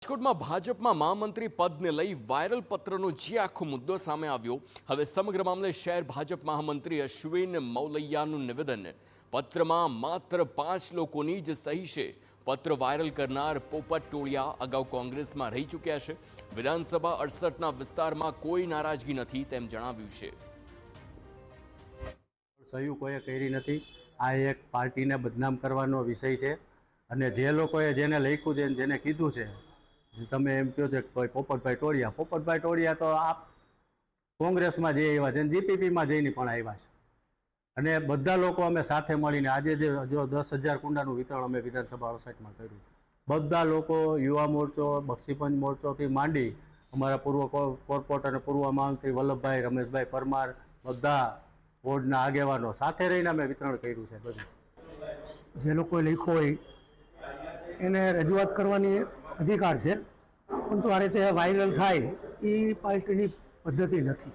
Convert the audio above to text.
રાજકોટમાં ભાજપમાં મહામંત્રી પદને લઈ વાયરલ પત્રનો જે આખો મુદ્દો સામે આવ્યો, હવે સમગ્ર મામલે શહેર ભાજપ મહામંત્રી અશ્વિન મૌલૈયાનું નિવેદન. પત્રમાં માત્ર 5 લોકોની જ સહી છે. પત્ર વાયરલ કરનાર પોપટ ટોળિયા અગાઉ કોંગ્રેસમાં રહી ચૂક્યા છે. વિધાનસભા 68ના વિસ્તારમાં કોઈ નારાજગી નથી તેમ જણાવ્યું છે. સહી કોઈએ કરી નથી. આ એક પાર્ટીને બદનામ કરવાનો વિષય છે અને જે લોકોએ જેને લખ્યું છે જેને કીધું છે, તમે એમ કહો છો કે પોપટભાઈ ટોળિયા તો આ કોંગ્રેસમાં જઈ આવ્યા છે, જીપીપીમાં જઈને પણ આવ્યા છે અને બધા લોકો અમે સાથે મળીને આજે જો 10,000 કુંડાનું વિતરણ અમે વિધાનસભા 68માં કર્યું. બધા લોકો યુવા મોરચો, બક્ષીપંચ મોરચોથી માંડી અમારા પૂર્વ કોર્પોરેટર અને પૂર્વ મહામંત્રી વલ્લભભાઈ, રમેશભાઈ પરમાર, બધા બોર્ડના આગેવાનો સાથે રહીને અમે વિતરણ કર્યું છે. બધું જે લોકોએ લખ્યો હોય એને રજૂઆત કરવાની અધિકાર છે, પરંતુ આ રીતે વાયરલ થાય એ પાર્ટીની પદ્ધતિ નથી.